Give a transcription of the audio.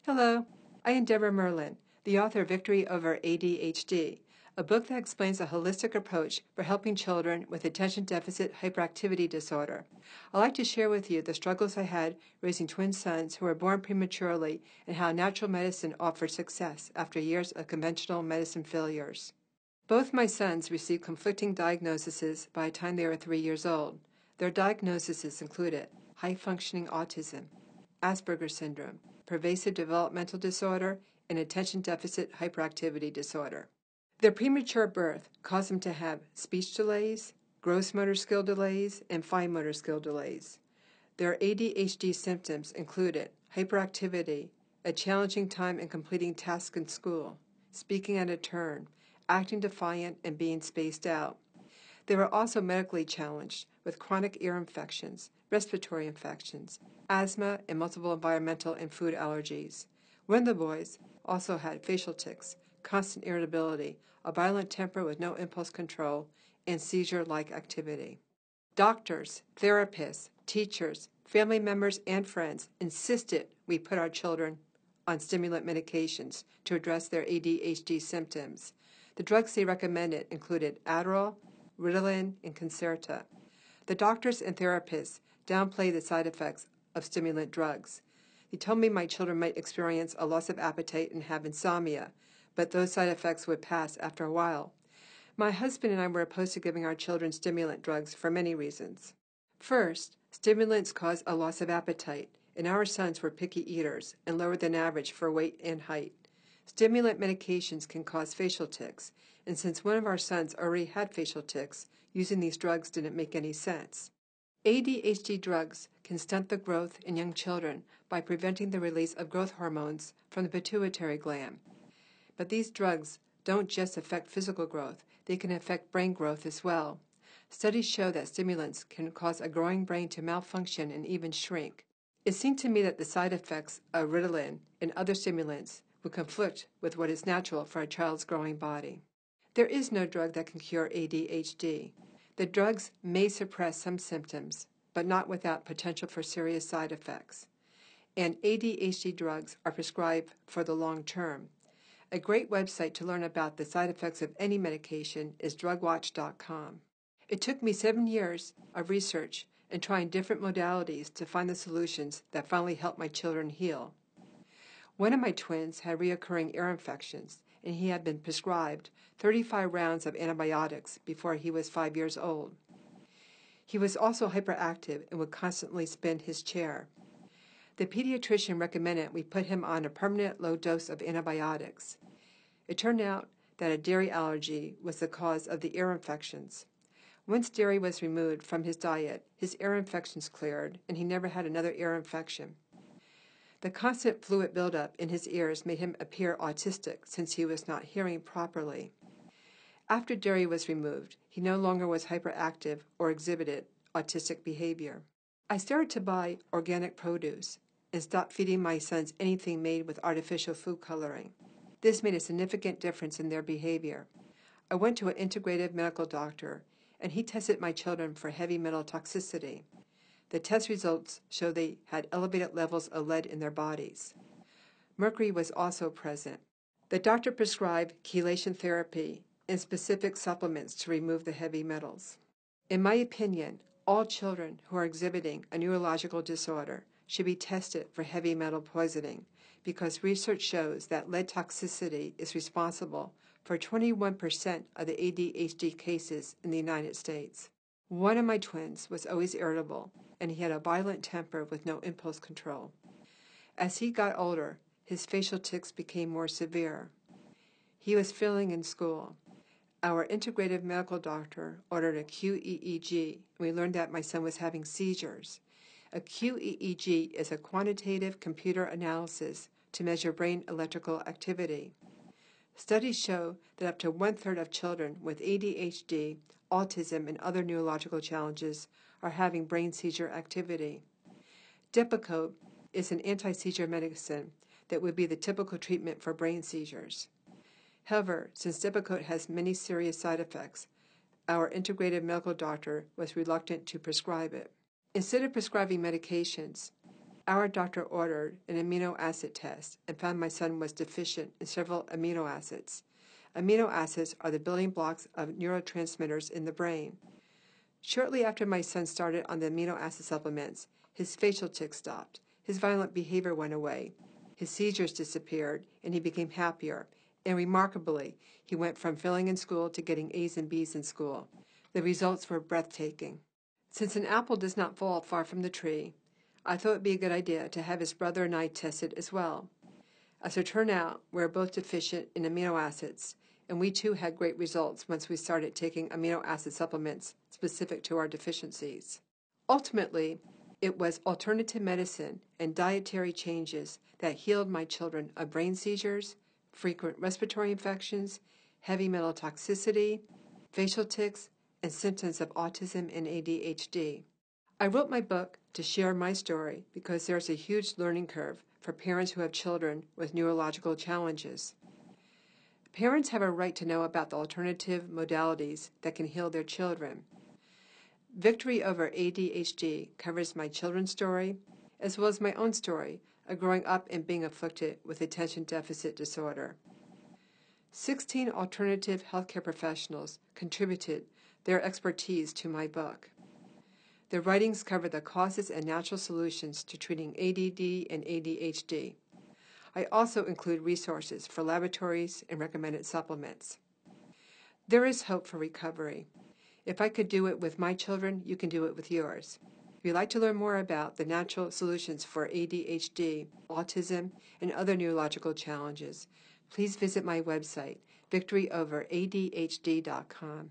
Hello, I am Deborah Merlin, the author of Victory Over ADHD, a book that explains a holistic approach for helping children with attention deficit hyperactivity disorder. I'd like to share with you the struggles I had raising twin sons who were born prematurely and how natural medicine offered success after years of conventional medicine failures. Both my sons received conflicting diagnoses by the time they were 3 years old. Their diagnoses included high-functioning autism, Asperger's syndrome, pervasive developmental disorder, and attention deficit hyperactivity disorder. Their premature birth caused them to have speech delays, gross motor skill delays, and fine motor skill delays. Their ADHD symptoms included hyperactivity, a challenging time in completing tasks in school, speaking out of turn, acting defiant, and being spaced out. They were also medically challenged with chronic ear infections, respiratory infections, asthma, and multiple environmental and food allergies. One of the boys also had facial tics, constant irritability, a violent temper with no impulse control, and seizure-like activity. Doctors, therapists, teachers, family members, and friends insisted we put our children on stimulant medications to address their ADHD symptoms. The drugs they recommended included Adderall, Ritalin, and Concerta. The doctors and therapists downplayed the side effects of stimulant drugs. They told me my children might experience a loss of appetite and have insomnia, but those side effects would pass after a while. My husband and I were opposed to giving our children stimulant drugs for many reasons. First, stimulants cause a loss of appetite, and our sons were picky eaters and lower than average for weight and height. Stimulant medications can cause facial tics, and since one of our sons already had facial tics, using these drugs didn't make any sense. ADHD drugs can stunt the growth in young children by preventing the release of growth hormones from the pituitary gland. But these drugs don't just affect physical growth, they can affect brain growth as well. Studies show that stimulants can cause a growing brain to malfunction and even shrink. It seemed to me that the side effects of Ritalin and other stimulants would conflict with what is natural for a child's growing body. There is no drug that can cure ADHD. The drugs may suppress some symptoms, but not without potential for serious side effects. And ADHD drugs are prescribed for the long term. A great website to learn about the side effects of any medication is drugwatch.com. It took me 7 years of research and trying different modalities to find the solutions that finally helped my children heal. One of my twins had recurring ear infections, and he had been prescribed 35 rounds of antibiotics before he was 5 years old. He was also hyperactive and would constantly spin his chair. The pediatrician recommended we put him on a permanent low dose of antibiotics. It turned out that a dairy allergy was the cause of the ear infections. Once dairy was removed from his diet, his ear infections cleared, and he never had another ear infection. The constant fluid buildup in his ears made him appear autistic since he was not hearing properly. After dairy was removed, he no longer was hyperactive or exhibited autistic behavior. I started to buy organic produce and stopped feeding my sons anything made with artificial food coloring. This made a significant difference in their behavior. I went to an integrative medical doctor, and he tested my children for heavy metal toxicity. The test results show they had elevated levels of lead in their bodies. Mercury was also present. The doctor prescribed chelation therapy and specific supplements to remove the heavy metals. In my opinion, all children who are exhibiting a neurological disorder should be tested for heavy metal poisoning because research shows that lead toxicity is responsible for 21% of the ADHD cases in the United States. One of my twins was always irritable, and he had a violent temper with no impulse control. As he got older, his facial tics became more severe. He was failing in school. Our integrative medical doctor ordered a QEEG, and we learned that my son was having seizures. A QEEG is a quantitative computer analysis to measure brain electrical activity. Studies show that up to 1/3 of children with ADHD, autism, and other neurological challenges are having brain seizure activity. Depakote is an anti-seizure medicine that would be the typical treatment for brain seizures. However, since Depakote has many serious side effects, our integrative medical doctor was reluctant to prescribe it. Instead of prescribing medications, Our doctor ordered an amino acid test and found my son was deficient in several amino acids. Amino acids are the building blocks of neurotransmitters in the brain. Shortly after my son started on the amino acid supplements, his facial tics stopped, his violent behavior went away, his seizures disappeared, and he became happier. And remarkably, he went from failing in school to getting A's and B's in school. The results were breathtaking. Since an apple does not fall far from the tree, I thought it would be a good idea to have his brother and I tested as well. As it turned out, we were both deficient in amino acids, and we too had great results once we started taking amino acid supplements specific to our deficiencies. Ultimately, it was alternative medicine and dietary changes that healed my children of brain seizures, frequent respiratory infections, heavy metal toxicity, facial tics, and symptoms of autism and ADHD. I wrote my book to share my story because there's a huge learning curve for parents who have children with neurological challenges. Parents have a right to know about the alternative modalities that can heal their children. Victory Over ADHD covers my children's story, as well as my own story of growing up and being afflicted with attention deficit disorder. 16 alternative healthcare professionals contributed their expertise to my book. The writings cover the causes and natural solutions to treating ADD and ADHD. I also include resources for laboratories and recommended supplements. There is hope for recovery. If I could do it with my children, you can do it with yours. If you'd like to learn more about the natural solutions for ADHD, autism, and other neurological challenges, please visit my website, victoryoveradhd.com.